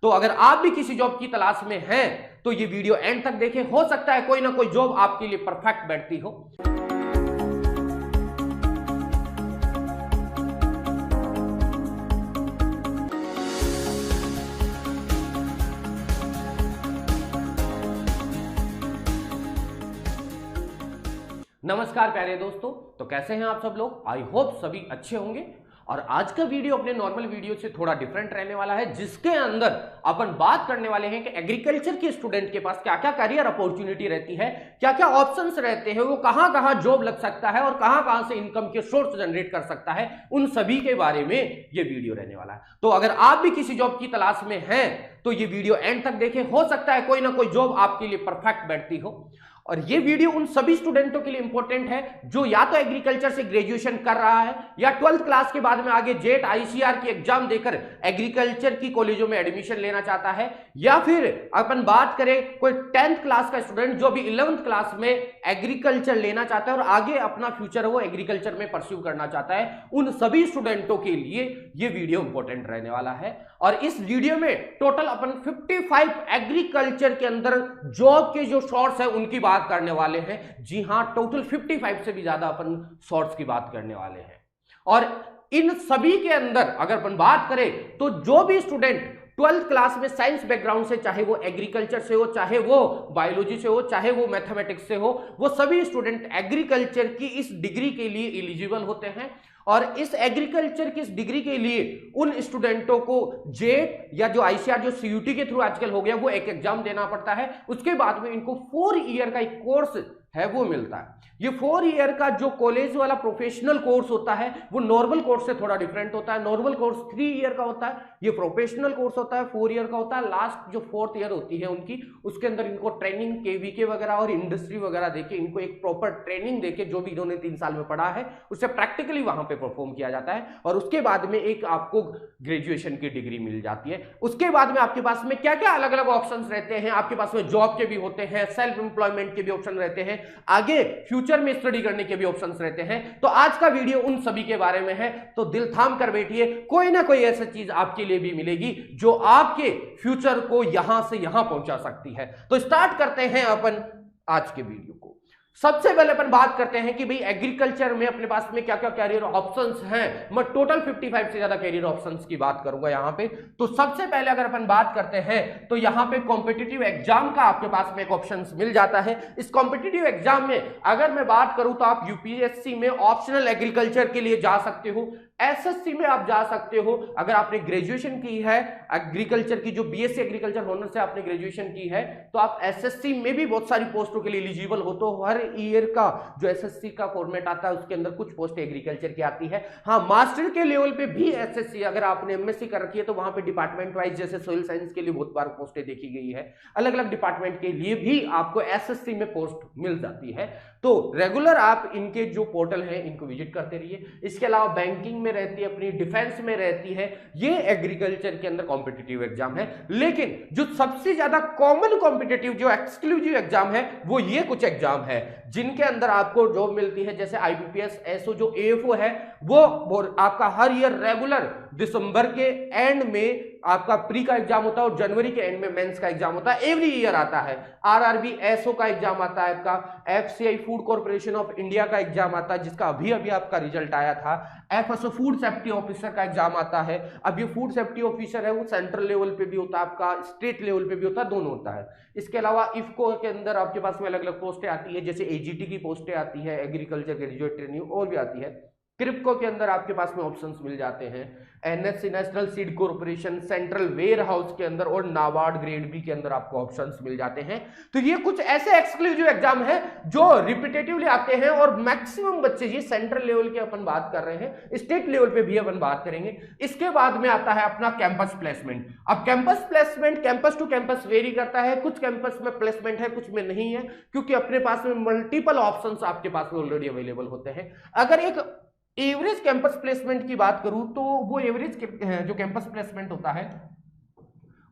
तो अगर आप भी किसी जॉब की तलाश में हैं तो ये वीडियो एंड तक देखें, हो सकता है कोई ना कोई जॉब आपके लिए परफेक्ट बैठती हो। नमस्कार प्यारे दोस्तों, तो कैसे हैं आप सब लोग। आई होप सभी अच्छे होंगे। और आज का वीडियो अपने नॉर्मल वीडियो से थोड़ा डिफरेंट रहने वाला है, जिसके अंदर अपन बात करने वाले हैं कि एग्रीकल्चर के स्टूडेंट के पास क्या क्या करियर अपॉर्चुनिटी रहती है, क्या क्या ऑप्शंस रहते हैं, वो कहां कहां जॉब लग सकता है और कहां कहां से इनकम के सोर्स जनरेट कर सकता है, उन सभी के बारे में ये वीडियो रहने वाला है। तो अगर आप भी किसी जॉब की तलाश में हैं तो ये वीडियो एंड तक देखें, हो सकता है कोई ना कोई जॉब आपके लिए परफेक्ट बैठती हो। और ये वीडियो उन सभी स्टूडेंटों के लिए इंपॉर्टेंट है जो या तो एग्रीकल्चर से ग्रेजुएशन कर रहा है या 12th क्लास के बाद में आगे जेट आईसीआर की एग्जाम देकर एग्रीकल्चर की कॉलेजों में एडमिशन लेना चाहता है, या फिर अपन बात करें कोई 10th क्लास का स्टूडेंट जो भी 11th क्लास में एग्रीकल्चर लेना चाहता है और आगे अपना फ्यूचर वो एग्रीकल्चर में परस्यू करना चाहता है। उन सभी स्टूडेंटों के लिए ये वीडियो इंपॉर्टेंट रहने वाला है। और इस वीडियो में टोटल अपन 55 एग्रीकल्चर के अंदर जॉब के जो शॉर्ट्स है उनकी बात करने वाले हैं। जी हां, टोटल 55 से भी ज्यादा अपन शॉर्ट्स की बात करने वाले हैं। और इन सभी के अंदर अगर अपन बात करें तो जो भी स्टूडेंट 12th क्लास में साइंस बैकग्राउंड से, चाहे वो एग्रीकल्चर से हो, चाहे वो बायोलॉजी से हो, चाहे वो मैथमेटिक्स से हो, वो सभी स्टूडेंट एग्रीकल्चर की इस डिग्री के लिए एलिजिबल होते हैं। और इस एग्रीकल्चर की इस डिग्री के लिए उन स्टूडेंटों को जेट या जो आईसीआर जो सीयूटी के थ्रू आजकल हो गया वो एक एग्जाम देना पड़ता है। उसके बाद में इनको 4 ईयर का एक कोर्स है वो मिलता है। ये 4 ईयर का जो कॉलेज वाला प्रोफेशनल कोर्स होता है वो नॉर्मल कोर्स से थोड़ा डिफरेंट होता है। नॉर्मल कोर्स 3 ईयर का होता है, ये प्रोफेशनल कोर्स होता है 4 ईयर का होता है। लास्ट जो 4th ईयर होती है उनकी, उसके अंदर इनको ट्रेनिंग केवीके वगैरह और इंडस्ट्री वगैरह देके इनको एक प्रॉपर ट्रेनिंग देके जो भी इन्होंने 3 साल में पढ़ा है उससे प्रैक्टिकली वहां पे परफॉर्म किया जाता है। और उसके बाद में एक आपको ग्रेजुएशन की डिग्री मिल जाती है। उसके बाद में आपके पास में क्या क्या अलग अलग ऑप्शंस रहते हैं, आपके पास में जॉब के भी होते हैं, सेल्फ एम्प्लॉयमेंट के भी ऑप्शन रहते हैं, आगे फ्यूचर में स्टडी करने के भी ऑप्शंस रहते हैं। तो आज का वीडियो उन सभी के बारे में है, तो दिल थाम कर बैठिए, कोई ना कोई ऐसी चीज आपके लिए भी मिलेगी जो आपके फ्यूचर को यहां से यहां पहुंचा सकती है। तो स्टार्ट करते हैं अपन आज के वीडियो को। सबसे पहले अपन बात करते हैं कि भाई एग्रीकल्चर में अपने पास में क्या क्या कैरियर ऑप्शंस हैं। मैं टोटल 55 से ज्यादा कैरियर ऑप्शंस की बात करूंगा यहां पे। तो सबसे पहले अगर अपन बात करते हैं तो यहां पे कॉम्पिटिटिव एग्जाम का आपके पास में एक ऑप्शंस मिल जाता है। इस कॉम्पिटिटिव एग्जाम में अगर मैं बात करूं तो आप यूपीएससी में ऑप्शनल एग्रीकल्चर के लिए जा सकते हो, एसएससी में आप जा सकते हो अगर आपने ग्रेजुएशन की है एग्रीकल्चर की, जो बीएससी एग्रीकल्चर ऑनर से आपने ग्रेजुएशन की है तो आप एसएससी में भी बहुत सारी पोस्टों के लिए एलिजिबल हो। तो हर ईयर का जो एसएससी का फॉर्मेट आता है उसके अंदर कुछ पोस्ट एग्रीकल्चर की आती है। हाँ, मास्टर के लेवल पे भी एसएससी अगर आपने एमएससी कर रखी है तो वहां पे डिपार्टमेंट वाइज जैसे सोइल साइंस के लिए बहुत बार पोस्टें देखी गई है, अलग अलग डिपार्टमेंट के लिए भी आपको एसएससी में पोस्ट मिल जाती है। तो रेगुलर आप इनके जो पोर्टल है इनको विजिट करते रहिए। इसके अलावा बैंकिंग में रहती है, अपनी डिफेंस में रहती है, ये एग्रीकल्चर के अंदर कॉम्पिटिटिव एग्जाम है। लेकिन जो सबसे ज्यादा कॉमन कॉम्पिटिटिव जो एक्सक्लूसिव एग्जाम है वो ये कुछ एग्जाम है जिनके अंदर आपको जॉब मिलती है, जैसे आईबीपीएस, एसओ, जो एएफओ है वो आपका हर ईयर रेगुलर दिसंबर के एंड में आपका प्री का एग्जाम होता है और जनवरी के एंड में मेंस का एग्जाम होता है। एवरी ईयर आता है। आरआरबी एसओ का एग्जाम आता है आपका, FCI food corporation of India का एग्जाम आता है जिसका अभी अभी आपका रिजल्ट आया था, एफएसओ फूड सेफ्टी ऑफिसर का एग्जाम आता है। अब ये फूड सेफ्टी ऑफिसर है वो सेंट्रल लेवल पे भी होता है, आपका स्टेट लेवल पे भी होता है, दोनों होता है। इसके अलावा इफको के अंदर आपके पास में अलग अलग पोस्टें आती है, जैसे एजीटी की पोस्टें आती है, एग्रीकल्चर ग्रेजुएट ट्रेनिंग और भी आती है। क्रिप्को के अंदर आपके पास में ऑप्शंस मिल जाते हैं, NSC national seed corporation, central warehouse के अंदर और नाबार्ड ग्रेड बी के अंदर आपको ऑप्शंस मिल जाते हैं। तो ये कुछ ऐसे एक्सक्लूसिव एग्जाम है जो रिपीटेटिवली आते हैं और मैक्सिमम बच्चे, ये सेंट्रल लेवल के अपन बात कर रहे हैं, स्टेट लेवल पे भी अपन बात करेंगे। इसके बाद में आता है अपना कैंपस प्लेसमेंट। अब campus placement campus to campus vary करता है, कुछ कैंपस में प्लेसमेंट है कुछ में नहीं है, क्योंकि अपने पास में मल्टीपल ऑप्शंस आपके पास में ऑलरेडी अवेलेबल होते हैं। अगर एक एवरेज कैंपस प्लेसमेंट की बात करूं तो वो एवरेज जो कैंपस प्लेसमेंट होता है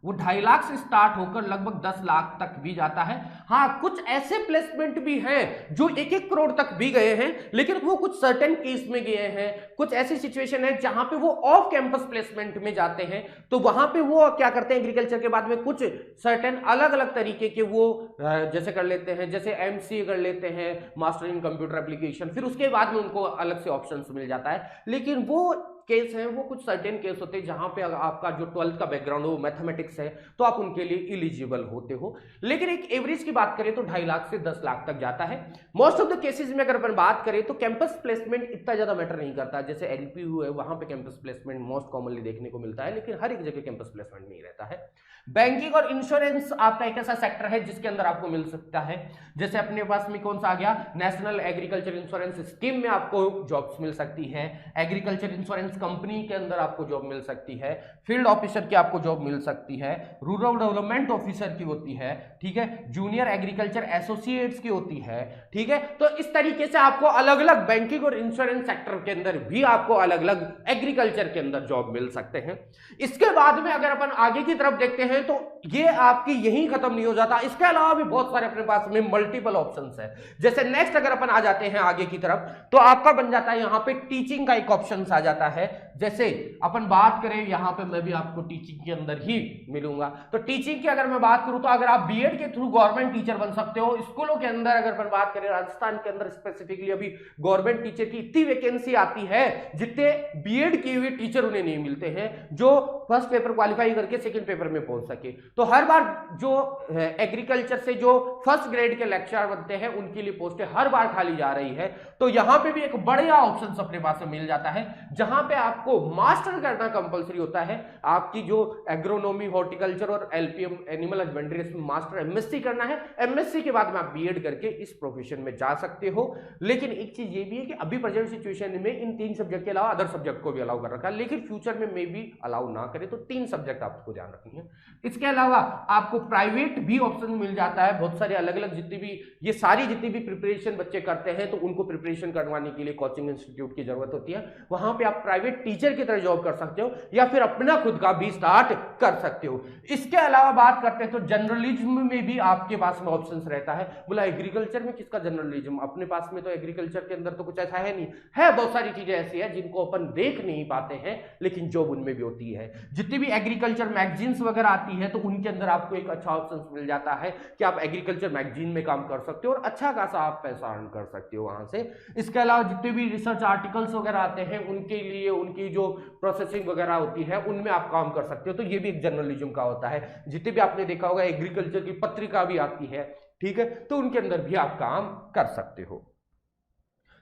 वो 2.5 लाख से स्टार्ट होकर लगभग 10 लाख तक भी जाता है। हाँ, कुछ ऐसे प्लेसमेंट भी हैं जो 1-1 करोड़ तक भी गए हैं, लेकिन वो कुछ सर्टेन केस में गए हैं। कुछ ऐसी सिचुएशन है जहां पे वो ऑफ कैंपस प्लेसमेंट में जाते हैं, तो वहां पे वो क्या करते हैं, एग्रीकल्चर के बाद में कुछ सर्टेन अलग अलग तरीके के वो जैसे कर लेते हैं, जैसे MCA कर लेते हैं, मास्टर इन कंप्यूटर एप्लीकेशन, फिर उसके बाद में उनको अलग से ऑप्शंस मिल जाता है। लेकिन वो केस हैं, वो कुछ सर्टेन केस होते हैं जहां पे आपका जो 12th का बैकग्राउंड हो मैथमेटिक्स है, तो आप उनके लिए एलिजिबल होते हो। लेकिन एक एवरेज की बात करें तो 2.5 लाख से 10 लाख तक जाता है। मोस्ट ऑफ द केसेस में अगर अपन बात करें तो कैंपस प्लेसमेंट इतना ज्यादा मैटर नहीं करता। जैसे LPU है, वहां पे कैंपस प्लेसमेंट मोस्ट कॉमनली देखने को मिलता है, लेकिन हर एक जगह कैंपस प्लेसमेंट नहीं रहता है। बैंकिंग और इंश्योरेंस आपका एक ऐसा सेक्टर है जिसके अंदर आपको मिल सकता है। जैसे अपने पास में कौन सा आ गया, नेशनल एग्रीकल्चर इंश्योरेंस स्कीम में आपको जॉब्स मिल सकती है, एग्रीकल्चर इंश्योरेंस कंपनी के अंदर आपको जॉब मिल सकती है, फील्ड ऑफिसर की आपको जॉब मिल सकती है, रूरल डेवलपमेंट ऑफिसर की होती है, ठीक है, जूनियर एग्रीकल्चर एसोसिएट्स की होती है, ठीक है। तो इस तरीके से आपको अलग अलग बैंकिंग और इंश्योरेंस सेक्टर के अंदर भी आपको अलग अलग एग्रीकल्चर के अंदर जॉब मिल सकते हैं। इसके बाद में अगर अपन आगे की तरफ देखते हैं तो ये आपकी यहीं खत्म नहीं हो जाता, इसके अलावा भी बहुत सारे अपने पास में मल्टीपल ऑप्शंस है। जैसे नेक्स्ट अगर अपन आ जाते हैं आगे की तरफ तो आपका बन जाता है यहां पे टीचिंग का एक ऑप्शन आ जाता है। जैसे अपन बात करें यहां पे मैं भी आपको टीचिंग के अंदर ही मिलूंगा, तो टीचिंग की अगर मैं बात करूं तो अगर आप बीएड के थ्रू गवर्नमेंट टीचर बन सकते हो। स्कूलों के अंदर अगर अपन बात करें, राजस्थान के अंदर स्पेसिफिकली अभी गवर्नमेंट टीचर की इतनी वैकेंसी आती है जितने बीएड किए हुए टीचर उन्हें नहीं मिलते हैं जो फर्स्ट पेपर क्वालिफाई करके सेकंड पेपर में पहुंच सके। तो हर बार जो एग्रीकल्चर से जो फर्स्ट ग्रेड के लेक्चरर बनते हैं उनके लिए पोस्टें हर बार खाली जा रही है। तो यहां पे भी एक बढ़िया ऑप्शन अपने पास में मिल जाता है जहां पे आपको मास्टर करना कंपलसरी होता है। आपकी जो एग्रोनॉमी, हॉर्टिकल्चर और LPM एनिमल हस्बेंड्री इसमें मास्टर MSc करना है। MSc के बाद में आप बीएड करके इस प्रोफेशन में जा सकते हो। लेकिन एक चीज ये भी है कि अभी प्रेजेंट सिचुएशन में इन 3 सब्जेक्ट के अलावा अदर सब्जेक्ट को भी अलाउ कर रखा है, लेकिन फ्यूचर में मे भी अलाउ ना करे, तो 3 सब्जेक्ट आपको ध्यान रखनी है। इसके अलावा आपको प्राइवेट भी ऑप्शन मिल जाता है। बहुत सारे अलग अलग जितनी भी प्रिपरेशन बच्चे करते हैं तो उनको प्रिपरेशन करवाने के लिए कोचिंग इंस्टीट्यूट की जरूरत होती है। वहां पे आप प्राइवेट टीचर की तरह जॉब कर सकते हो या फिर अपना खुद का भी स्टार्ट कर सकते हो। इसके अलावा बात करते हैं तो जर्नलिज्म में भी आपके पास में ऑप्शन रहता है। बोला एग्रीकल्चर में किसका जर्नलिज्म, अपने पास में तो एग्रीकल्चर के अंदर तो कुछ ऐसा है नहीं है। बहुत सारी चीजें ऐसी है जिनको अपन देख नहीं पाते हैं लेकिन जॉब उनमें भी होती है। जितनी भी एग्रीकल्चर मैगजीन्स वगैरह आती है तो उनके अंदर आपको एक अच्छा ऑप्शन मिल जाता है कि आप एग्रीकल्चर मैगजीन में काम कर सकते हो और अच्छा खासा आप पैसा अर्न कर सकते हो वहां से। इसके अलावा जितने भी रिसर्च आर्टिकल्स वगैरह आते हैं उनके लिए उनकी जो प्रोसेसिंग वगैरह होती है उनमें आप काम कर सकते हो। तो ये भी एक जर्नलिज्म का होता है। जितने भी आपने देखा होगा एग्रीकल्चर की पत्रिका भी आती है, ठीक है, तो उनके अंदर भी आप काम कर सकते हो।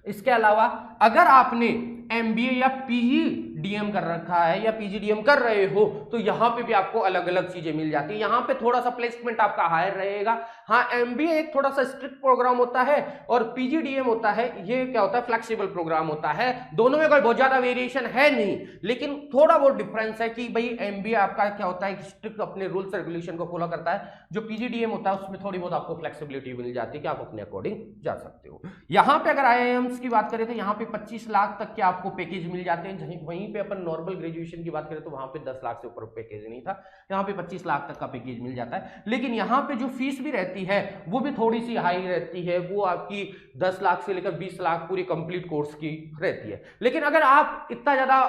इसके अलावा अगर आपने MBA या PGDM कर रखा है या PGDM कर रहे हो तो यहां पे भी आपको अलग अलग चीजें मिल जाती है। यहां पे थोड़ा सा प्लेसमेंट आपका हायर रहेगा। हाँ, MBA एक थोड़ा सा स्ट्रिक्ट प्रोग्राम होता है और PGDM होता है, ये क्या होता है, फ्लेक्सिबल प्रोग्राम होता है। दोनों में कोई बहुत ज्यादा वेरिएशन है नहीं, लेकिन थोड़ा बहुत डिफरेंस है कि भाई MBA आपका क्या होता है, स्ट्रिक्ट अपने रूल्स रेगुलेशन को फॉलो करता है। जो PGDM होता है उसमें थोड़ी बहुत आपको फ्लेक्सिबिलिटी मिल जाती है कि आप अपने अकॉर्डिंग जा सकते हो। यहाँ पे अगर IIMs की बात करें तो यहाँ पे 25 लाख तक के आपको पैकेज मिल जाते हैं। वहीं पे अपन नॉर्मल ग्रेजुएशन की बात करें तो वहां पे 10 लाख से ऊपर पैकेज नहीं था, यहाँ पे 25 लाख तक का पैकेज मिल जाता है। लेकिन यहाँ पे जो फीस भी रहती है वो भी थोड़ी सी हाई रहती है, वो आपकी 10 लाख से लेकर 20 लाख पूरी कंप्लीट कोर्स की रहती है। लेकिन अगर आप इतना ज्यादा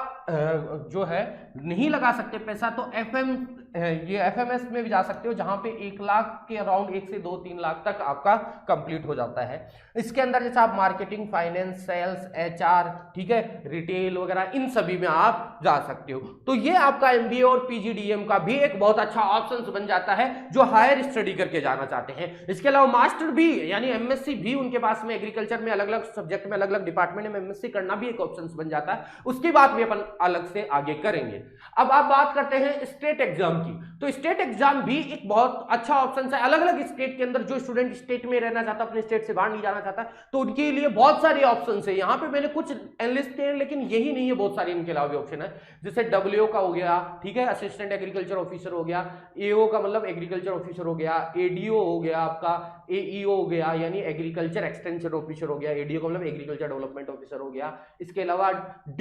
जो है नहीं लगा सकते पैसा तो FMS में भी जा सकते हो जहां पे 1 लाख के अराउंड 1 से 2-3 लाख तक आपका कंप्लीट हो जाता है। इसके अंदर जैसे आप मार्केटिंग, फाइनेंस, सेल्स, HR, ठीक है, रिटेल वगैरह इन सभी में आप जा सकते हो। तो ये आपका MBA और PGDM का भी एक बहुत अच्छा ऑप्शन बन जाता है जो हायर स्टडी करके जाना चाहते हैं। इसके अलावा मास्टर भी यानी MSc भी उनके पास में एग्रीकल्चर में अलग अलग सब्जेक्ट में अलग अलग डिपार्टमेंट में MSc करना भी एक ऑप्शन बन जाता है। उसकी बात भी अपन अलग से आगे करेंगे। अब आप बात करते हैं स्टेट एग्जाम की, तो स्टेट एग्जाम भी एक बहुत अच्छा ऑप्शन है। अलग अलग स्टेट के अंदर जो स्टूडेंट स्टेट में रहना चाहता है, अपने स्टेट से बाहर नहीं जाना चाहता, तो उनके लिए बहुत सारे ऑप्शन है। यहाँ पे मैंने कुछ एनलिस्ट किए लेकिन यही नहीं है, बहुत सारे इनके अलावा भी ऑप्शन है। जैसे WO का हो गया, ठीक है, असिस्टेंट एग्रीकल्चर ऑफिसर हो गया, AO का मतलब एग्रीकल्चर ऑफिसर हो गया, ADO हो गया, आपका AEO हो गया यानी एग्रीकल्चर एक्सटेंशन ऑफिसर हो गया, ADO का मतलब एग्रीकल्चर डेवलपमेंट ऑफिसर हो गया। इसके अलावा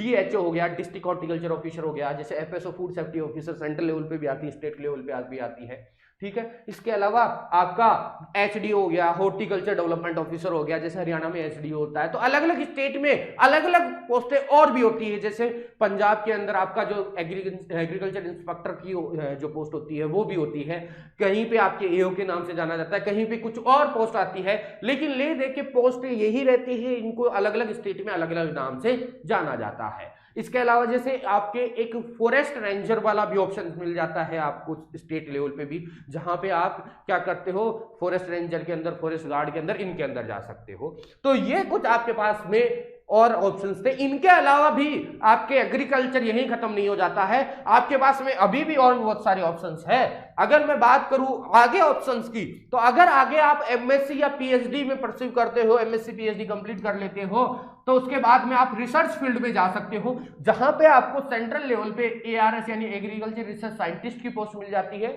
DHO हो गया, डिस्ट्रिक्ट हॉर्टिकल्चर ऑफिसर हो गया। जैसे FSO food safety officer central level पे भी आती है, स्टेट लेवल लेवल पे भी आती है, ठीक है। इसके अलावा आपका एचडीओ हो गया, हॉर्टिकल्चर डेवलपमेंट ऑफिसर हो गया, जैसे हरियाणा में एचडीओ होता है। तो अलग अलग स्टेट में अलग अलग पोस्टें और भी होती है, जैसे पंजाब के अंदर आपका जो एग्रीकल्चर इंस्पेक्टर की जो पोस्ट होती है वो भी होती है, कहीं पे आपके एओ के नाम से जाना जाता है, कहीं पे कुछ और पोस्ट आती है, लेकिन ले दे के पोस्ट यही रहती है, इनको अलग अलग स्टेट में अलग अलग नाम से जाना जाता है। इसके अलावा जैसे आपके एक फॉरेस्ट रेंजर वाला भी ऑप्शन मिल जाता है आपको स्टेट लेवल पे भी, जहां पे आप क्या करते हो, फॉरेस्ट रेंजर के अंदर, फॉरेस्ट गार्ड के अंदर, इनके अंदर जा सकते हो। तो ये कुछ आपके पास में और ऑप्शंस थे। इनके अलावा भी आपके एग्रीकल्चर यहीं खत्म नहीं हो जाता है, आपके पास में अभी भी और बहुत सारे ऑप्शंस है। अगर मैं बात करूं आगे ऑप्शंस की, तो अगर आगे आप एमएससी या पीएचडी में परस्यू करते हो, एमएससी पीएचडी कंप्लीट कर लेते हो, तो उसके बाद में आप रिसर्च फील्ड में जा सकते हो, जहां पे आपको सेंट्रल लेवल पे एआरएस यानी एग्रीकल्चर रिसर्च साइंटिस्ट की पोस्ट मिल जाती है।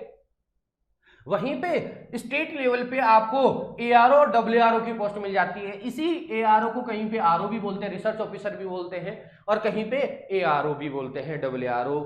वहीं पे स्टेट लेवल पे आपको एआरओ और डब्ल्यूआरओ की पोस्ट मिल जाती है। इसी एआरओ को कहीं पे आरओ भी बोलते हैं, रिसर्च ऑफिसर भी बोलते हैं, और कहीं पे एआरओ भी बोलते हैं, डब्ल्यूआरओ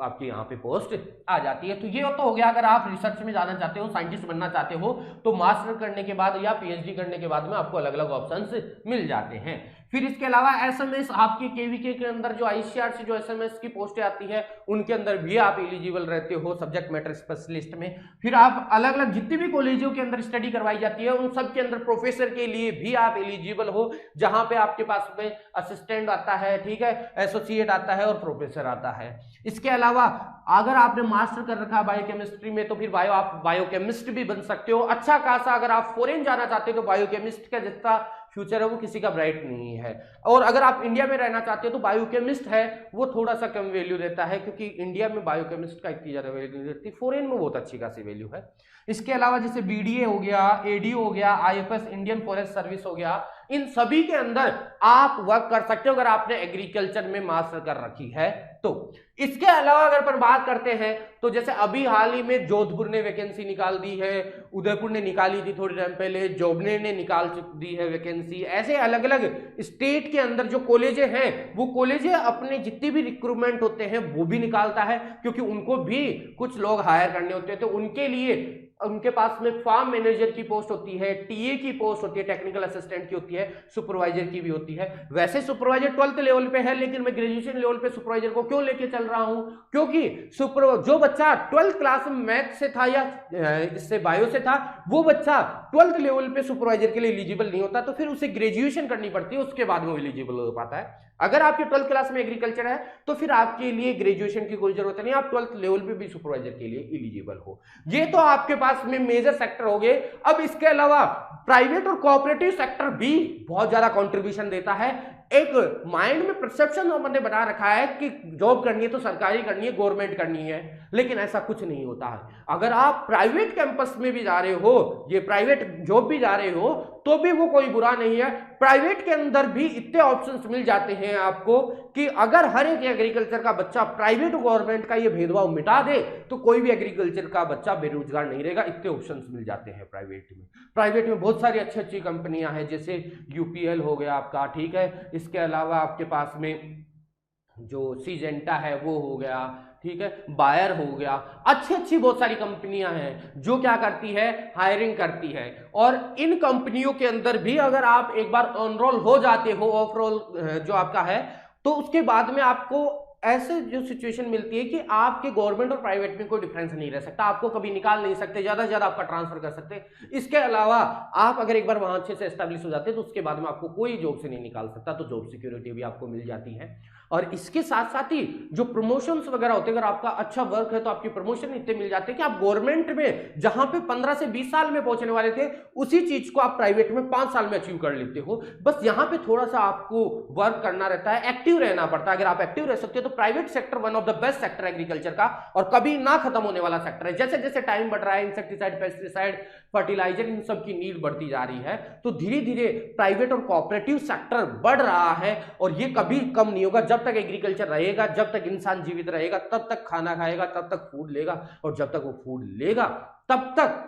आपकी यहाँ पे पोस्ट आ जाती है। तो ये तो हो गया अगर आप रिसर्च में जाना चाहते हो, साइंटिस्ट बनना चाहते हो, तो मास्टर करने के बाद या पीएचडी करने के बाद में आपको अलग अलग ऑप्शंस मिल जाते हैं। फिर इसके अलावा एसएमएस, आपके केवीके के अंदर जो आईसीआरसी जो एसएमएस की पोस्टें आती है, उनके अंदर भी आप एलिजिबल रहते हो सब्जेक्ट मैटर स्पेशलिस्ट में। फिर आप अलग अलग जितनी भी कॉलेजों के अंदर स्टडी करवाई जाती है, उन सब के अंदर प्रोफेसर के लिए भी आप एलिजिबल हो, जहां पे आपके पास में असिस्टेंट आता है, ठीक है, एसोसिएट आता है और प्रोफेसर आता है। इसके अलावा अगर आपने मास्टर कर रखा है बायोकेमिस्ट्री में, तो फिर आप बायोकेमिस्ट भी बन सकते हो। अच्छा खासा अगर आप फॉरेन जाना चाहते हो, तो बायोकेमिस्ट का जितना फ्यूचर है वो किसी का ब्राइट नहीं है। और अगर आप इंडिया में रहना चाहते हो, तो बायोकेमिस्ट है वो थोड़ा सा कम वैल्यू देता है, क्योंकि इंडिया में बायोकेमिस्ट का इतनी ज्यादा वैल्यू नहीं देती, फॉरेन में बहुत अच्छी खासी वैल्यू है। इसके अलावा जैसे बीडीए हो गया, एडीओ हो गया, आईएफएस इंडियन फॉरेस्ट सर्विस हो गया, इन सभी के अंदर आप वर्क कर सकते हो अगर आपने एग्रीकल्चर में मास्टर कर रखी है तो। इसके अलावा अगर पर बात करते हैं, तो जैसे अभी हाल ही में जोधपुर ने वैकेंसी निकाल दी है, उदयपुर ने निकाली थी थोड़ी टाइम पहले, जोबने ने निकाल दी है वैकेंसी। ऐसे अलग अलग स्टेट के अंदर जो कॉलेजें हैं, वो कॉलेजें अपने जितनी भी रिक्रूटमेंट होते हैं वो भी निकालता है, क्योंकि उनको भी कुछ लोग हायर करने होते हैं। तो उनके लिए उनके पास में फार्म मैनेजर की पोस्ट होती है, टीए की पोस्ट होती है, टेक्निकल असिस्टेंट की होती है, सुपरवाइजर की भी होती है। वैसे सुपरवाइजर 12th लेवल पे है, लेकिन मैं ग्रेजुएशन लेवल पे सुपरवाइजर को क्यों लेके चल रहा हूं, क्योंकि जो बच्चा 12th क्लास में मैथ से था या इससे बायो से था, वो बच्चा 12th लेवल पे सुपरवाइजर के लिए एलिजिबल नहीं होता, तो फिर उसे ग्रेजुएशन करनी पड़ती है, उसके बाद वो एलिजिबल हो पाता है। अगर आपके 12th क्लास में एग्रीकल्चर है, तो फिर आपके लिए ग्रेजुएशन की कोई जरूरत नहीं, आप 12th लेवल पे भी सुपरवाइजर के लिए एलिजिबल हो। ये तो आपके पास में मेजर सेक्टर हो गए। अब इसके अलावा प्राइवेट और कोऑपरेटिव सेक्टर भी बहुत ज्यादा कंट्रीब्यूशन देता है। एक माइंड में परसेप्शन हमने बना रखा है कि जॉब करनी है तो सरकारी करनी है, गवर्नमेंट करनी है, लेकिन ऐसा कुछ नहीं होता है। अगर आप प्राइवेट कैंपस में भी जा रहे हो, ये प्राइवेट जॉब भी जा रहे हो, तो भी वो कोई बुरा नहीं है। प्राइवेट के अंदर भी इतने ऑप्शंस मिल जाते हैं आपको कि अगर हर एक एग्रीकल्चर का बच्चा प्राइवेट और गवर्नमेंट का ये भेदभाव मिटा दे, तो कोई भी एग्रीकल्चर का बच्चा बेरोजगार नहीं रहेगा। इतने ऑप्शंस मिल जाते हैं प्राइवेट में। प्राइवेट में बहुत सारी अच्छी अच्छी कंपनियां हैं, जैसे यूपीएल हो गया आपका, ठीक है। इसके अलावा आपके पास में जो सीजेंटा है वो हो गया, ठीक है, बायर हो गया, अच्छी अच्छी बहुत सारी कंपनियां हैं जो क्या करती है, हायरिंग करती है। और इन कंपनियों के अंदर भी अगर आप एक बार ऑनरोल हो जाते हो, ऑफरोल जो आपका है, तो उसके बाद में आपको ऐसे जो सिचुएशन मिलती है कि आपके गवर्नमेंट और प्राइवेट में कोई डिफरेंस नहीं रह सकता, आपको कभी निकाल नहीं सकते, ज्यादा से ज्यादा आपका ट्रांसफर कर सकते। इसके अलावा आप अगर एक बार वहां अच्छे से एस्टेब्लिश हो जाते हैं, तो उसके बाद में आपको कोई जॉब से नहीं निकाल सकता, तो जॉब सिक्योरिटी भी आपको मिल जाती है। और इसके साथ साथ ही जो प्रमोशंस वगैरह होते हैं, अगर आपका अच्छा वर्क है तो आपकी प्रमोशन इतने मिल जाते हैं कि आप गवर्नमेंट में जहां पे 15 से 20 साल में पहुंचने वाले थे, उसी चीज को आप प्राइवेट में 5 साल में अचीव कर लेते हो। बस यहां पे थोड़ा सा आपको वर्क करना रहता है, एक्टिव रहना पड़ता है। अगर आप एक्टिव रह सकते हो तो private sector one of the best sector agriculture का, और कभी ना खत्म होने वाला सेक्टर है। जैसे जैसे टाइम बढ़ रहा है, इंसेक्टिसाइड, पेस्टिसाइड, फर्टिलाइजर, इन सब की नीड बढ़ती जा रही है, तो धीरे धीरे प्राइवेट और कोऑपरेटिव सेक्टर बढ़ रहा है। और ये कभी कम नहीं होगा। जब तक एग्रीकल्चर रहेगा, जब तक इंसान जीवित रहेगा, तब तक खाना खाएगा, तब तक फूड लेगा, और जब तक वो फूड लेगा तब तक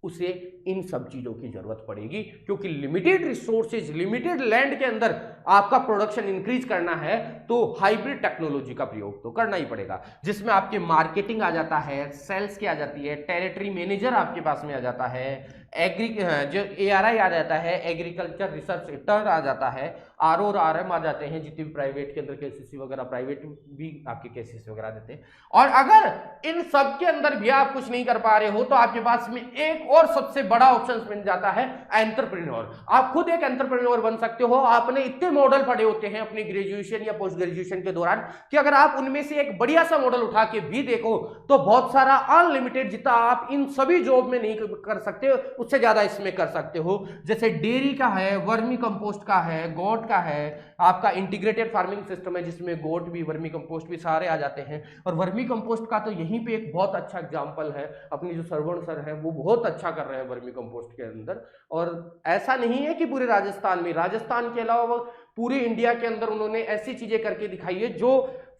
उसे इन सब चीजों की जरूरत पड़ेगी, क्योंकि लिमिटेड रिसोर्सेज, लिमिटेड लैंड के अंदर आपका प्रोडक्शन इंक्रीज करना है तो हाइब्रिड टेक्नोलॉजी का प्रयोग तो करना ही पड़ेगा, जिसमें आपके मार्केटिंग आ जाता है, सेल्स की आ जाती है, टेरिटरी मैनेजर आपके पास में आ जाता है, जो ARI आ जाता है, एग्रीकल्चर रिसर्च इंटर्न आ जाता है, RO और RM आ जाते हैं, जितने भी प्राइवेट के अंदर KCC वगैरह, प्राइवेट भी आपके KCC वगैरह देते हैं। और अगर इन सब के अंदर भी आप कुछ नहीं कर पा रहे हो तो आपके पास में एक और सबसे बड़ा ऑप्शन मिल जाता है, एंटरप्रेन्योर। आप खुद एक एंटरप्रेन्योर बन सकते हो। आपने इतने मॉडल पढ़े होते हैं अपनी ग्रेजुएशन या पोस्ट ग्रेजुएशन के दौरान कि अगर आप उनमें से एक बढ़िया सा मॉडल उठा के भी देखो तो बहुत सारा अनलिमिटेड, जितना आप इन सभी जॉब में नहीं कर सकते उससे ज्यादा इसमें कर सकते हो। जैसे डेयरी का है, वर्मी कंपोस्ट का है, गोट का है, आपका इंटीग्रेटेड फार्मिंग सिस्टम है जिसमें गोट भी, वर्मी कंपोस्ट भी सारे आ जाते हैं। और वर्मी कंपोस्ट का तो यहीं पे एक बहुत अच्छा एग्जांपल है, अपनी जो सरवण सर है वो बहुत अच्छा कर रहे हैं वर्मी कंपोस्ट के अंदर। और ऐसा नहीं है कि पूरे राजस्थान में, राजस्थान के अलावा पूरे इंडिया के अंदर उन्होंने ऐसी चीजें करके दिखाई है जो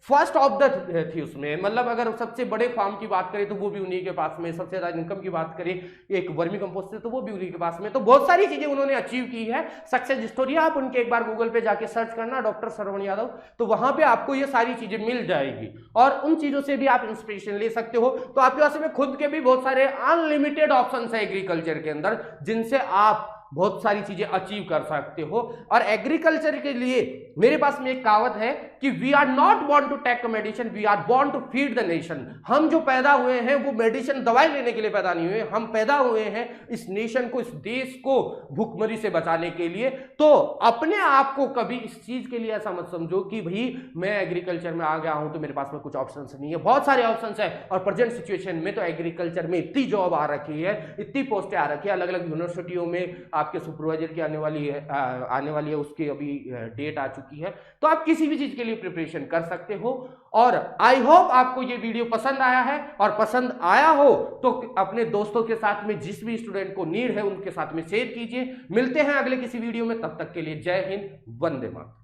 फर्स्ट ऑफ द थी उसमें। मतलब अगर सबसे बड़े फार्म की बात करें तो वो भी उन्हीं के पास में, सबसे ज्यादा इनकम की बात करें एक वर्मी कंपोस्ट से तो वो भी उन्हीं के पास में। तो बहुत सारी चीजें उन्होंने अचीव की है, सक्सेस स्टोरी। आप उनके एक बार गूगल पे जाके सर्च करना डॉक्टर सरवण यादव, तो वहां पे आपको ये सारी चीजें मिल जाएगी और उन चीजों से भी आप इंस्पिरेशन ले सकते हो। तो आपके पास में खुद के भी बहुत सारे अनलिमिटेड ऑप्शन है एग्रीकल्चर के अंदर, जिनसे आप बहुत सारी चीजें अचीव कर सकते हो। और एग्रीकल्चर के लिए मेरे पास में एक कहावत है कि we are not born to take medicine, we are born to feed the nation. हम जो पैदा हुए हैं वो मेडिसिन दवाई लेने के लिए पैदा नहीं हुए, हम पैदा हुए हैं इस नेशन को, इस देश को भूखमरी से बचाने के लिए। तो अपने आप को कभी इस चीज के लिए ऐसा मत समझो कि भाई मैं एग्रीकल्चर में आ गया हूं तो मेरे पास में कुछ ऑप्शंस नहीं है। बहुत सारे ऑप्शंस है और प्रेजेंट सिचुएशन में तो एग्रीकल्चर में इतनी जॉब आ रखी है, इतनी पोस्टें आ रखी है, अलग अलग यूनिवर्सिटियों में आपके सुपरवाइजर की आने वाली है, उसकी अभी डेट आ चुकी है। तो आप किसी भी चीज के लिए प्रिपरेशन कर सकते हो। और आई होप आपको ये वीडियो पसंद आया है, और पसंद आया हो तो अपने दोस्तों के साथ में, जिस भी स्टूडेंट को नीड है उनके साथ में शेयर कीजिए। मिलते हैं अगले किसी वीडियो में, तब तक के लिए जय हिंद, वंदे मातरम।